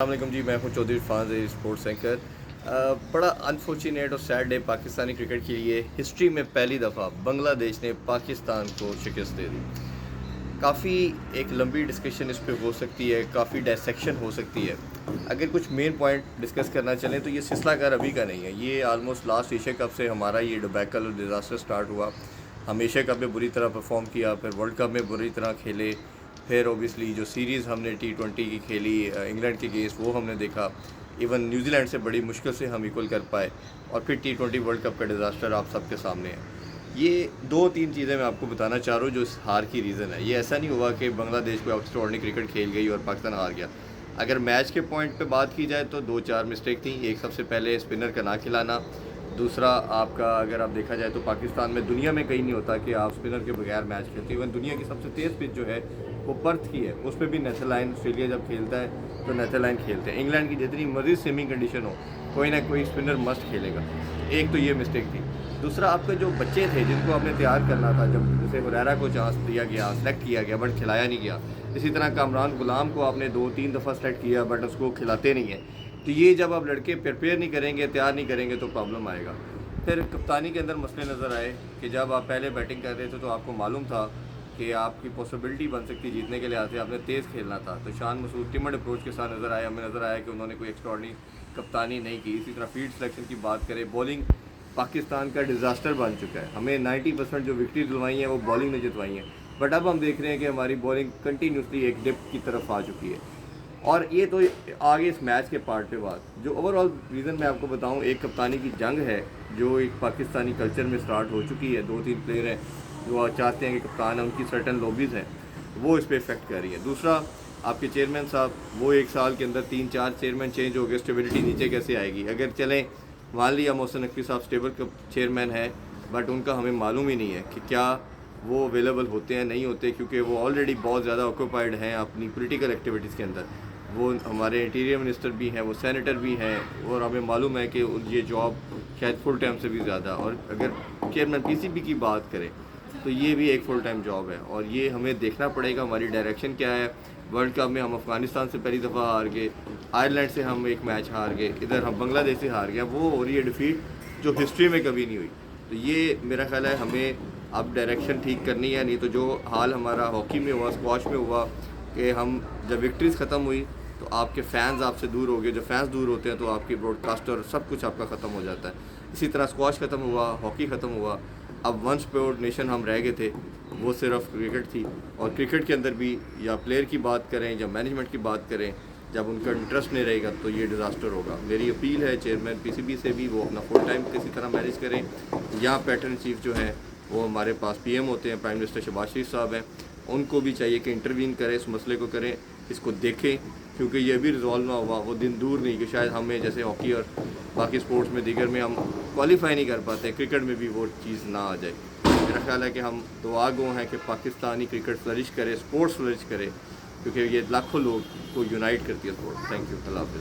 السلام علیکم جی، میں ہوں چودھری عرفان اسپورٹس اینکر۔ بڑا انفارچونیٹ اور سیڈ ڈے پاکستانی کرکٹ کے لیے، ہسٹری میں پہلی دفعہ بنگلہ دیش نے پاکستان کو شکست دے دی۔ کافی ایک لمبی ڈسکشن اس پہ ہو سکتی ہے، کافی ڈائسیکشن ہو سکتی ہے۔ اگر کچھ مین پوائنٹ ڈسکس کرنا چلیں تو یہ سلسلہ کار ابھی کا نہیں ہے، یہ آلموسٹ لاسٹ ایشیا کپ سے ہمارا یہ ڈبیکل اور ڈیزاسٹر سٹارٹ ہوا۔ ہم ایشیا کپ میں بری طرح پرفارم کیا، پھر ورلڈ کپ میں بری طرح کھیلے، پھر اوبیسلی جو سیریز ہم نے T20 کی کھیلی انگلینڈ کے اگینسٹ، وہ ہم نے دیکھا۔ ایون نیوزی لینڈ سے بڑی مشکل سے ہم ایکول کر پائے، اور پھر T20 ورلڈ کپ کا ڈیزاسٹر آپ سب کے سامنے ہے۔ یہ دو تین چیزیں میں آپ کو بتانا چاہ رہا ہوں جو اس ہار کی ریزن ہے۔ یہ ایسا نہیں ہوا کہ بنگلہ دیش کو ایکسٹراڈنری کرکٹ کھیل گئی اور پاکستان ہار گیا۔ اگر میچ کے پوائنٹ پہ بات کی جائے تو دو چار مسٹیک تھیں۔ ایک سب سے پہلے اسپنر کا نہ کھلانا، دوسرا آپ کا اگر آپ دیکھا جائے تو پاکستان میں دنیا میں کہیں نہیں ہوتا کہ آپ اسپنر کے بغیر میچ کھیلتے۔ ایون دنیا کی سب سے تیز پچ جو ہے وہ پرتھ کی ہے، اس پہ بھی نیتھر لائن آسٹریلیا جب کھیلتا ہے تو نیتھر لائن کھیلتے ہیں۔ انگلینڈ کی جتنی مرضی سوئمنگ کنڈیشن ہو، کوئی نہ کوئی اسپنر مسٹ کھیلے گا۔ ایک تو یہ مسٹیک تھی۔ دوسرا آپ کے جو بچے تھے جن کو آپ نے تیار کرنا تھا، جب جیسے ہریرا کو چانس دیا گیا، سلیکٹ کیا گیا بٹ کھلایا نہیں گیا۔ اسی طرح کامران غلام کو آپ نے 2-3 دفعہ سلیکٹ کیا بٹ اس کو کھلاتے نہیں ہیں۔ تو یہ جب آپ لڑکے پریپیئر نہیں کریں گے، تیار نہیں کریں گے تو پرابلم آئے گا۔ پھر کپتانی کے اندر مسئلے نظر آئے کہ جب آپ پہلے بیٹنگ کر رہے تھے تو آپ کو معلوم تھا کہ آپ کی پاسبلٹی بن سکتی جیتنے کے لحاظ سے آپ نے تیز کھیلنا تھا۔ تو شان مسعود ٹیمڈ اپروچ کے ساتھ نظر آئے، ہمیں نظر آیا کہ انہوں نے کوئی ایکسٹراڈنری کپتانی نہیں کی۔ اسی طرح فیلڈ سلیکشن کی بات کریں، بولنگ پاکستان کا ڈیزاسٹر بن چکا ہے۔ ہمیں 90% جو وکٹری دلوائی ہیں وہ بولنگ نے جتوائی ہیں، بٹ اب ہم دیکھ رہے ہیں کہ ہماری بولنگ کنٹینیوسلی ایک ڈپ کی طرف آ چکی ہے۔ اور یہ تو آگے اس میچ کے پارٹ پہ بات، جو اوور آل ریزن میں آپ کو بتاؤں، ایک کپتانی کی جنگ ہے جو ایک پاکستانی کلچر میں سٹارٹ ہو چکی ہے۔ 2-3 پلیئر ہیں جو چاہتے ہیں کہ کپتان، ان کی سرٹن لوبیز ہیں، وہ اس پہ افیکٹ کر رہی ہے۔ دوسرا آپ کے چیئرمین صاحب، وہ ایک سال کے اندر 3-4 چیئرمین چینج ہو گئے، اسٹیبلٹی نیچے کیسے آئے گی؟ اگر چلیں مان لیا محسن نقوی صاحب اسٹیبل چیئرمین ہے، بٹ ان کا ہمیں معلوم ہی نہیں ہے کہ کیا وہ اویلیبل ہوتے ہیں نہیں ہوتے، کیونکہ وہ آلریڈی بہت زیادہ آکوپائڈ ہیں اپنی پولیٹیکل ایکٹیویٹیز کے اندر۔ وہ ہمارے انٹیریئر منسٹر بھی ہیں، وہ سینیٹر بھی ہیں، اور ہمیں معلوم ہے کہ یہ جاب شاید فل ٹائم سے بھی زیادہ، اور اگر چیئرمین PCB کی بات کریں تو یہ بھی ایک فل ٹائم جاب ہے، اور یہ ہمیں دیکھنا پڑے گا ہماری ڈائریکشن کیا ہے۔ ورلڈ کپ میں ہم افغانستان سے پہلی دفعہ ہار گئے، آئرلینڈ سے ہم ایک میچ ہار گئے، ادھر ہم بنگلہ دیش سے ہار گئے، وہ ہو رہی ہے ڈیفیٹ جو ہسٹری میں کبھی نہیں ہوئی۔ تو یہ میرا خیال ہے ہمیں اب ڈائریکشن ٹھیک کرنی ہے، نہیں تو جو حال ہمارا ہاکی میں ہوا، اسکواش میں ہوا، کہ ہم جب وکٹریز ختم ہوئی تو آپ کے فینز آپ سے دور ہو گئے، جب فینز دور ہوتے ہیں تو آپ کی براڈ کاسٹر سب کچھ آپ کا ختم ہو جاتا ہے۔ اسی طرح اسکواش ختم ہوا، ہاکی ختم ہوا، اب ون اسپورٹ نیشن ہم رہ گئے تھے، وہ صرف کرکٹ تھی۔ اور کرکٹ کے اندر بھی یا پلیئر کی بات کریں یا مینجمنٹ کی بات کریں، جب ان کا انٹرسٹ نہیں رہے گا تو یہ ڈیزاسٹر ہوگا۔ میری اپیل ہے چیئرمین PCB سے بھی، وہ اپنا فل ٹائم کسی طرح مینیج کریں۔ یہاں پیٹرن چیف جو ہیں وہ ہمارے پاس PM ہوتے ہیں، پرائم منسٹر شہباز شریف صاحب ہیں، ان کو بھی چاہیے کہ انٹروین کریں، اس مسئلے کو کریں، اس کو دیکھیں، کیونکہ یہ بھی ریزالو نہ ہوا وہ دن دور نہیں کہ شاید ہمیں جیسے ہاکی اور باقی سپورٹس میں دیگر میں ہم کوالیفائی نہیں کر پاتے، کرکٹ میں بھی وہ چیز نہ آ جائے۔ میرا خیال ہے کہ ہم دعا گو ہیں کہ پاکستانی کرکٹ فلرش کرے، سپورٹس فلرش کرے، کیونکہ یہ لاکھوں لوگ کو یونائٹ کرتی ہے سپورٹ۔ تھینک یو، اللہ حافظ۔